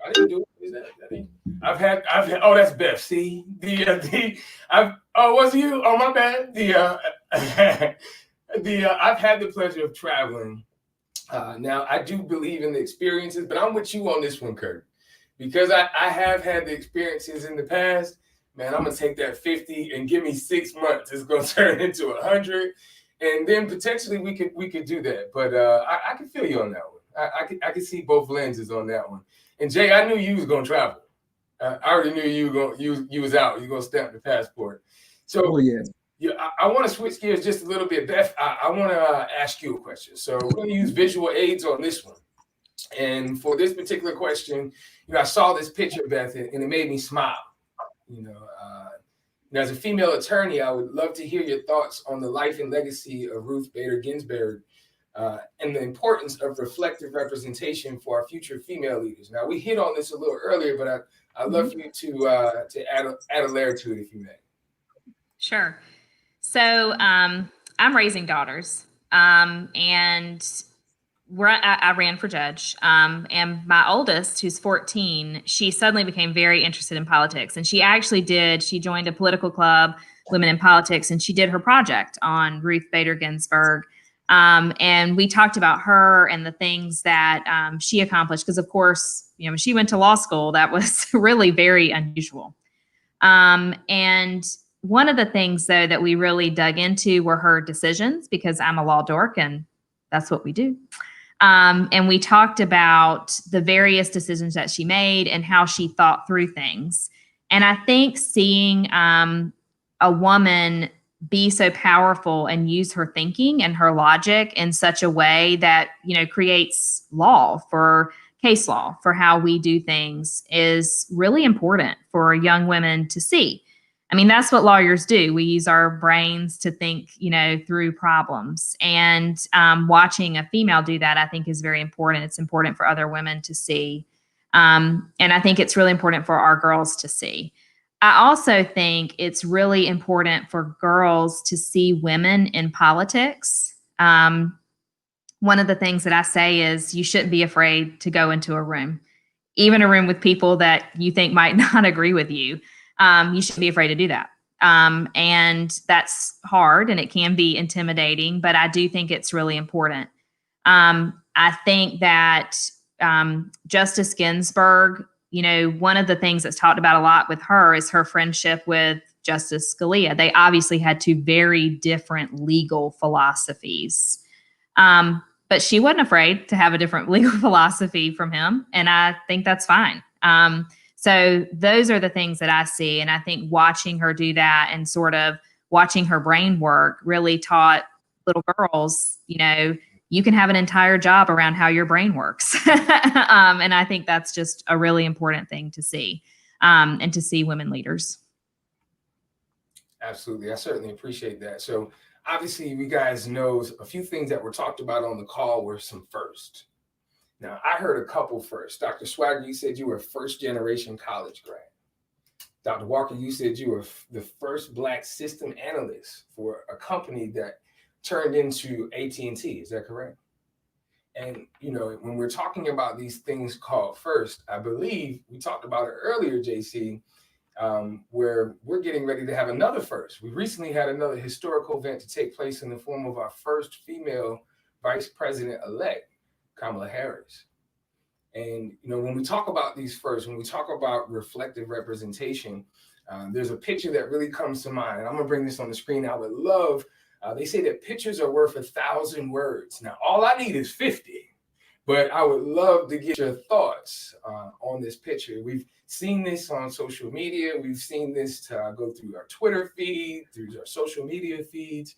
I didn't do it. Is that I've had, oh, that's Beth. See? Was it you? Oh, my bad. I've had the pleasure of traveling Now, I do believe in the experiences, but I'm with you on this one, Kurt, because I have had the experiences in the past. Man, I'm gonna take that 50 and give me 6 months. It's gonna turn into 100, and then potentially we could do that. But I can feel you on that one. I can see both lenses on that one. And Jay, I knew you was gonna travel. I already knew you was out. You're gonna stamp the passport. So yeah, I want to switch gears just a little bit. Beth, I want to ask you a question. So we're going to use visual aids on this one. And for this particular question, I saw this picture, Beth, and it made me smile. As a female attorney, I would love to hear your thoughts on the life and legacy of Ruth Bader Ginsburg and the importance of reflective representation for our future female leaders. Now, we hit on this a little earlier, but I'd love for you to add a layer to it, if you may. Sure. So I'm raising daughters, and I ran for judge. And my oldest, who's 14, she suddenly became very interested in politics. And she joined a political club, Women in Politics, and she did her project on Ruth Bader Ginsburg. And we talked about her and the things that she accomplished, because of course, when she went to law school, that was really very unusual. And one of the things, though, that we really dug into were her decisions, because I'm a law dork and that's what we do. And we talked about the various decisions that she made and how she thought through things. And I think seeing a woman be so powerful and use her thinking and her logic in such a way that, creates case law for how we do things is really important for young women to see. I mean, that's what lawyers do. We use our brains to think, through problems. And watching a female do that, I think, is very important. It's important for other women to see. And I think it's really important for our girls to see. I also think it's really important for girls to see women in politics. One of the things that I say is you shouldn't be afraid to go into a room, even a room with people that you think might not agree with you. You shouldn't be afraid to do that. And that's hard and it can be intimidating, but I do think it's really important. I think that Justice Ginsburg, one of the things that's talked about a lot with her is her friendship with Justice Scalia. They obviously had two very different legal philosophies. But she wasn't afraid to have a different legal philosophy from him. And I think that's fine. So those are the things that I see. And I think watching her do that and sort of watching her brain work really taught little girls, you can have an entire job around how your brain works. And I think that's just a really important thing to see, and to see women leaders. Absolutely. I certainly appreciate that. So obviously you guys know a few things that were talked about on the call were some firsts. Now, I heard a couple first. Dr. Swagger, you said you were a first-generation college grad. Dr. Walker, you said you were the first Black system analyst for a company that turned into AT&T. Is that correct? And, when we're talking about these things called first, I believe we talked about it earlier, JC, where we're getting ready to have another first. We recently had another historical event to take place in the form of our first female vice president-elect, Kamala Harris. And, when we talk about these first, when we talk about reflective representation, there's a picture that really comes to mind. And I'm going to bring this on the screen. I would love, they say that pictures are worth 1,000 words. Now, all I need is 50, but I would love to get your thoughts on this picture. We've seen this on social media. We've seen this go through our Twitter feed, through our social media feeds.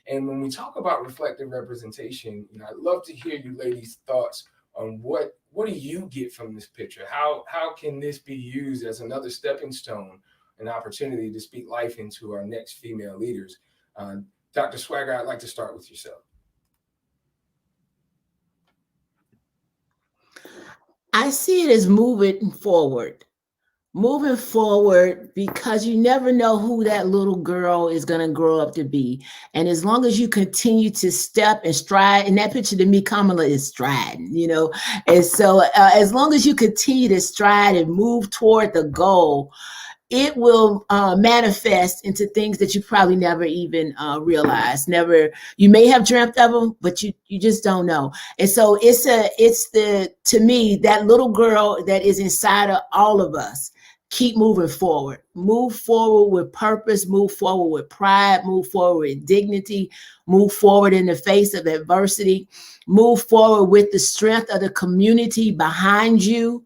And when we talk about reflective representation, I'd love to hear you ladies' thoughts on what do you get from this picture? How can this be used as another stepping stone, an opportunity to speak life into our next female leaders? Dr. Swagger, I'd like to start with yourself. I see it as moving forward because you never know who that little girl is going to grow up to be. And as long as you continue to step and stride, and that picture to me, Kamala is striding, and so as long as you continue to stride and move toward the goal, it will manifest into things that you probably never even realized. You may have dreamt of them, but you just don't know. And so to me, that little girl that is inside of all of us. Keep moving forward. Move forward with purpose. Move forward with pride. Move forward with dignity. Move forward in the face of adversity. Move forward with the strength of the community behind you.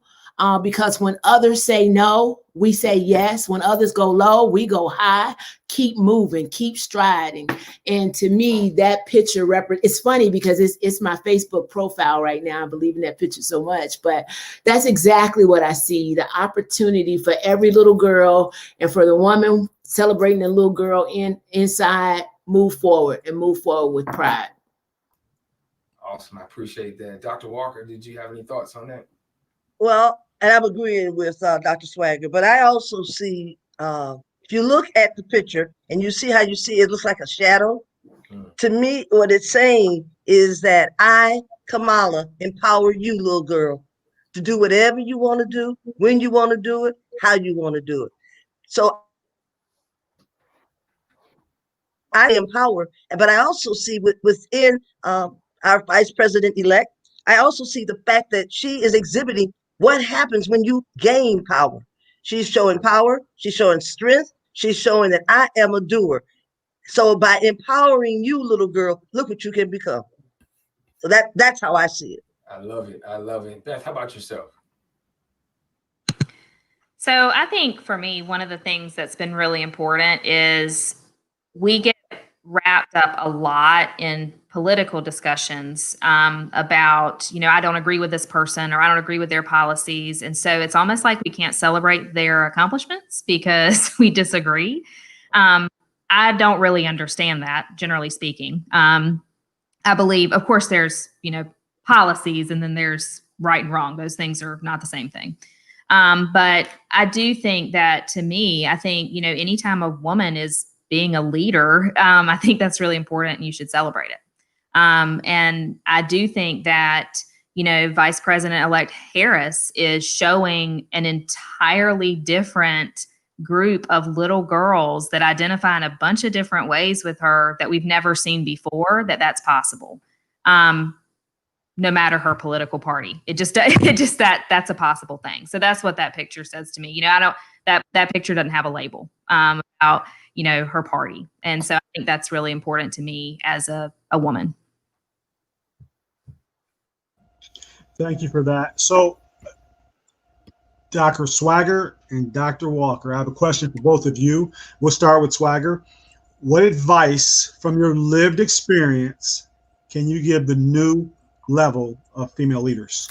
Because when others say no, we say yes. When others go low, we go high. Keep moving, keep striding. And to me, that picture it's funny because it's my Facebook profile right now. I believe in that picture so much, but that's exactly what I see. The opportunity for every little girl and for the woman celebrating the little girl inside, move forward and move forward with pride. Awesome. I appreciate that. Dr. Walker, did you have any thoughts on that? Well, and I'm agreeing with Dr. Swagger, but I also see, if you look at the picture and you see how you see it looks like a shadow, to me, what it's saying is that I, Kamala, empower you, little girl, to do whatever you want to do, when you want to do it, how you want to do it. So I empower, but I also see within our vice president-elect, I also see the fact that she is exhibiting what happens when you gain power. She's showing power, she's showing strength, she's showing that I am a doer. So by empowering you, little girl, look what you can become. So that's how I see it. I love it. I love it. Beth, how about yourself? So I think for me, one of the things that's been really important is we get wrapped up a lot in political discussions about, I don't agree with this person or I don't agree with their policies. And so it's almost like we can't celebrate their accomplishments because we disagree. I don't really understand that, generally speaking. I believe, of course, there's, policies and then there's right and wrong. Those things are not the same thing. But I do think that to me, I think, anytime a woman is being a leader, I think that's really important and you should celebrate it. And I do think that, Vice President-elect Harris is showing an entirely different group of little girls that identify in a bunch of different ways with her that we've never seen before, that's possible. No matter her political party, that's a possible thing. So that's what that picture says to me. That picture doesn't have a label about, her party. And so I think that's really important to me as a woman. Thank you for that. So Dr. Swagger and Dr. Walker, I have a question for both of you. We'll start with Swagger. What advice from your lived experience can you give the new level of female leaders?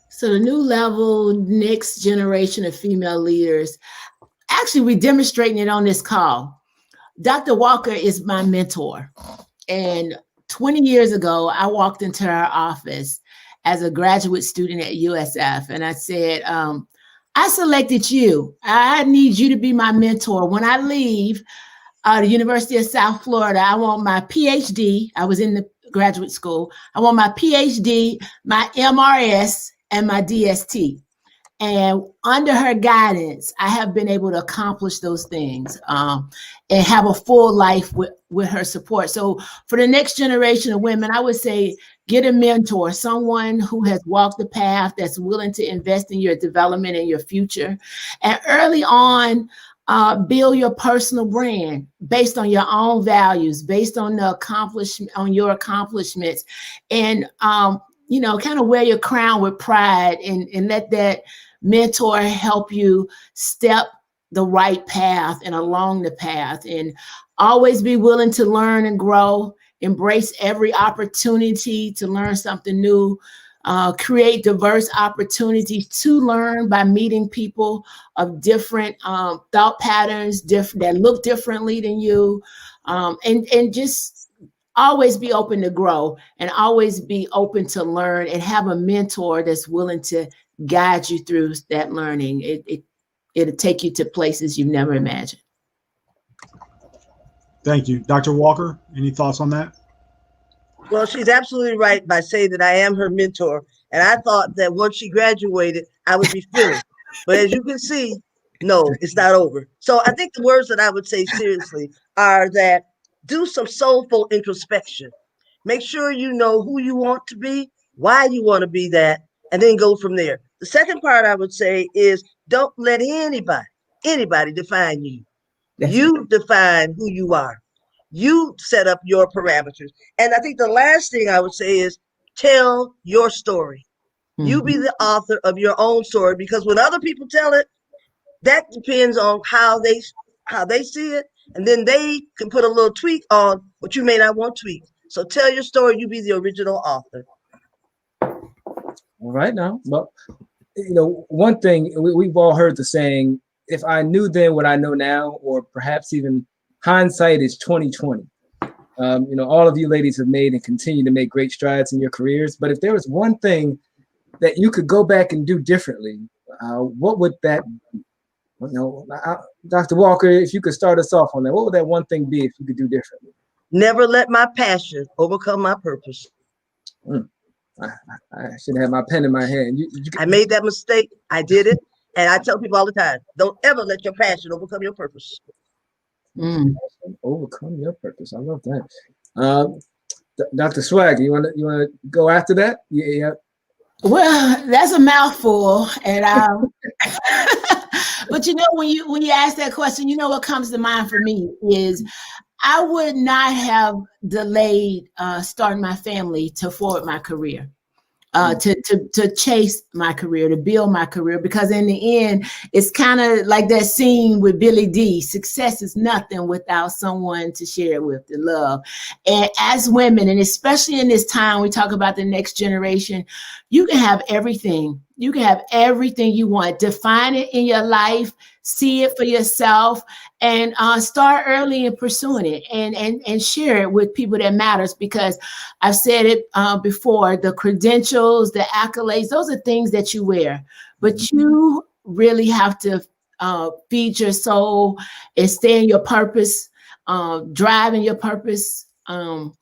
So the new level, next generation of female leaders, actually we're demonstrating it on this call. Dr. Walker is my mentor. And 20 years ago, I walked into her office as a graduate student at USF. And I said, I selected you. I need you to be my mentor. When I leave the University of South Florida, I want my PhD. I was in the graduate school. I want my PhD, my MRS, and my DST. And under her guidance, I have been able to accomplish those things and have a full life with her support. So for the next generation of women, I would say get a mentor, someone who has walked the path, that's willing to invest in your development and your future. And early on, build your personal brand based on your own values, based on your accomplishments, and kind of wear your crown with pride and let that mentor help you step the right path and along the path, and always be willing to learn and grow, embrace every opportunity to learn something new, create diverse opportunities to learn by meeting people of different thought patterns, that look differently than you, and just always be open to grow and always be open to learn and have a mentor that's willing to guide you through that learning. It'll take you to places you've never imagined. Thank you. Dr. Walker, any thoughts on that? Well, she's absolutely right by saying that I am her mentor. And I thought that once she graduated, I would be finished. But as you can see, No, it's not over. So I think the words that I would say seriously are that do some soulful introspection. Make sure you know who you want to be, why you want to be that, and then go from there. The second part I would say is don't let anybody define you. You define who you are. You set up your parameters. And I think the last thing I would say is tell your story. You be the author of your own story, because when other people tell it, that depends on how they see it, and then they can put a little tweak on what you may not want tweaked. So tell your story. You be the original author. All right now, well, one thing we've all heard the saying, if I knew then what I know now, or perhaps even hindsight is 2020. All of you ladies have made and continue to make great strides in your careers. But if there was one thing that you could go back and do differently, what would that be? Dr. Walker, if you could start us off on that, what would that one thing be if you could do differently? Never let my passion overcome my purpose. I should have my pen in my hand. I made that mistake. I did it. And I tell people all the time, don't ever let your passion overcome your purpose. Overcome your purpose. I love that. Dr. Swag, you want to go after that? Yeah. Well, that's a mouthful, and but when you ask that question, what comes to mind for me is I would not have delayed starting my family to forward my career. To chase my career, to build my career, because in the end, it's kind of like that scene with Billy D. Success is nothing without someone to share it with, to love. And as women, and especially in this time, we talk about the next generation, you can have everything. You can have everything you want. Define it in your life, see it for yourself, and start early in pursuing it, and share it with people that matters. Because I've said it before, the credentials, the accolades, those are things that you wear, but you really have to feed your soul and stay in your purpose, drive in your purpose. And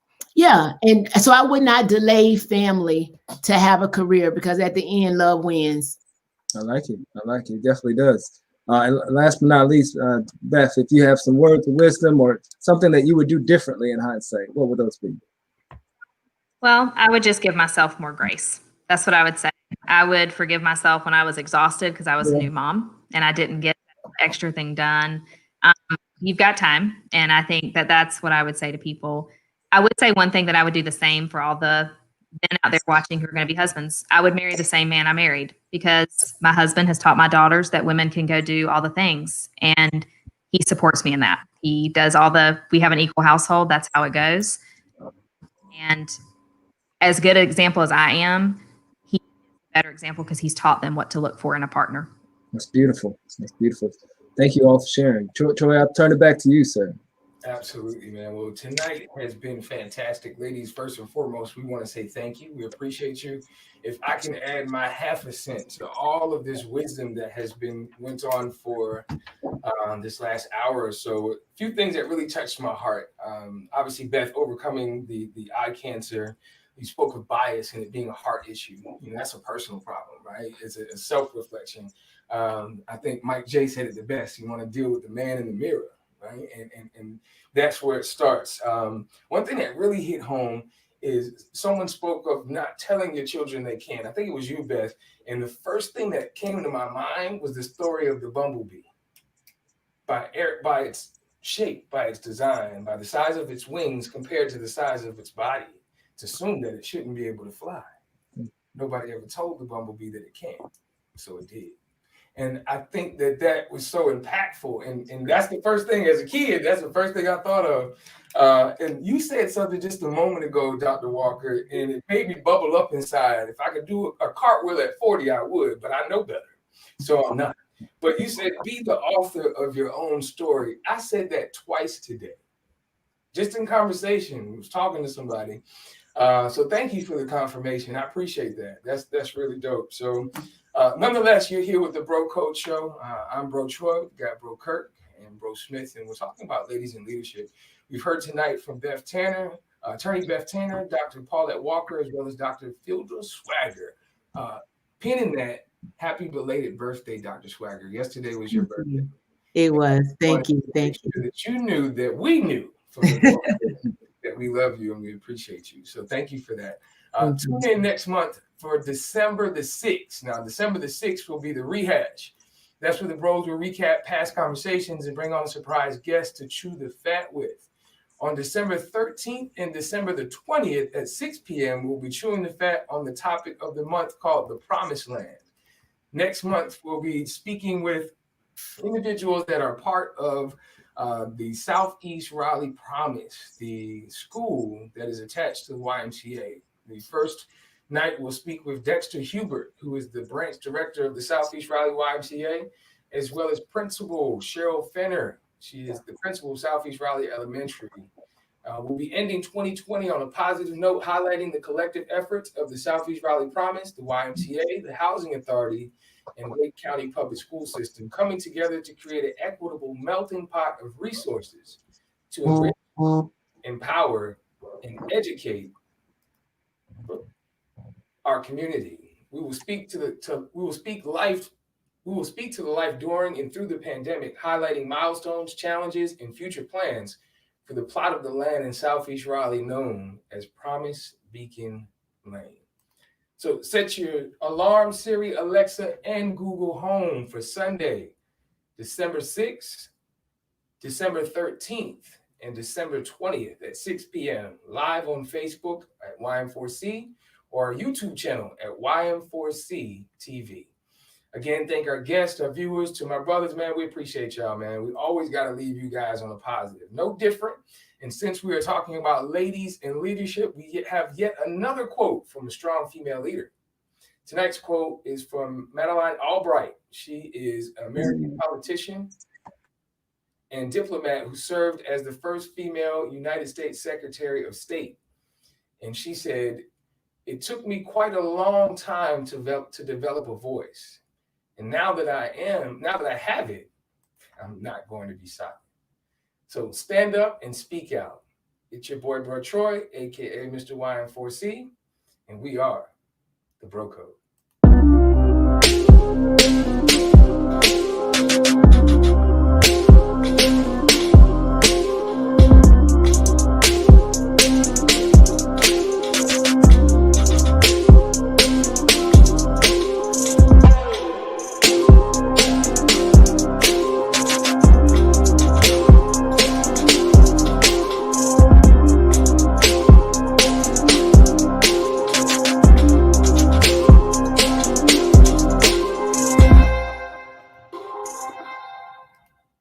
so I would not delay family to have a career, because at the end, love wins. I like it. It definitely does. And last but not least, Beth, if you have some words of wisdom or something that you would do differently in hindsight, what would those be? Well, I would just give myself more grace. That's what I would say. I would forgive myself when I was exhausted because I was a new mom and I didn't get that extra thing done. You've got time. And I think that that's what I would say to people. I would say one thing that I would do the same for all the men out there watching who are going to be husbands. I would marry the same man I married, because my husband has taught my daughters that women can go do all the things. And he supports me in that. He does we have an equal household. That's how it goes. And as good an example as I am, he's a better example because he's taught them what to look for in a partner. That's beautiful. Thank you all for sharing. Troy, I'll turn it back to you, sir. Absolutely, man. Well, tonight has been fantastic. Ladies, first and foremost, we want to say thank you. We appreciate you. If I can add my half a cent to all of this wisdom that has went on for this last hour or so, a few things that really touched my heart. Obviously, Beth, overcoming the eye cancer. You spoke of bias and it being a heart issue. That's a personal problem, right? It's a self-reflection. I think Mike J said it the best. You want to deal with the man in the mirror, right? And that's where it starts. One thing that really hit home is someone spoke of not telling your children they can. I think it was you, Beth. And the first thing that came into my mind was the story of the bumblebee. By its shape, by its design, by the size of its wings compared to the size of its body, it's assumed that it shouldn't be able to fly. Nobody ever told the bumblebee that it can, so it did. And I think that was so impactful. And that's the first thing as a kid, that's the first thing I thought of. And you said something just a moment ago, Dr. Walker, and it made me bubble up inside. If I could do a cartwheel at 40, I would, but I know better. So I'm not. But you said, be the author of your own story. I said that twice today, just in conversation. I was talking to somebody. So thank you for the confirmation. I appreciate that. That's really dope. So nonetheless, you're here with the Bro Code Show. I'm Bro Troy, we got Bro Kirk and Bro Smith, and we're talking about ladies in leadership. We've heard tonight from Beth Tanner, attorney Beth Tanner, Dr. Paulette Walker, as well as Dr. Phildra Swagger. Penning that happy belated birthday, Dr. Swagger. Yesterday was your birthday. It was. Thank you. Thank you. That you knew that we knew from the that we love you and we appreciate you. So thank you for that. Tune in next month for December the 6th. Now, December the 6th will be the rehash. That's where the bros will recap past conversations and bring on a surprise guest to chew the fat with. On December 13th and December the 20th at 6 p.m., we'll be chewing the fat on the topic of the month called the Promised Land. Next month, we'll be speaking with individuals that are part of the Southeast Raleigh Promise, the school that is attached to the YMCA. The first night, we'll speak with Dexter Hubert, who is the branch director of the Southeast Raleigh YMCA, as well as Principal Cheryl Fenner. She is the principal of Southeast Raleigh Elementary. We'll be ending 2020 on a positive note, highlighting the collective efforts of the Southeast Raleigh Promise, the YMCA, the Housing Authority, and Wake County Public School System coming together to create an equitable melting pot of resources to enrich, empower, and educate our community. We will speak to the life during and through the pandemic, highlighting milestones, challenges, and future plans for the plot of the land in Southeast Raleigh known as Promise Beacon Lane. So set your alarm, Siri, Alexa, and Google Home for Sunday, December 6th, December 13th, and December 20th at 6 p.m. live on Facebook at YM4C or our YouTube channel at YM4C TV. Again, thank our guests, our viewers, to my brothers, man. We appreciate y'all, man. We always got to leave you guys on a positive. No different. And since we are talking about ladies and leadership, we have yet another quote from a strong female leader. Tonight's quote is from Madeleine Albright. She is an American politician and diplomat who served as the first female United States Secretary of State. And she said, "It took me quite a long time to develop a voice. And now that I have it, I'm not going to be silent." So stand up and speak out. It's your boy, Bro Troy, aka Mr. YM4C, and we are the Bro Code.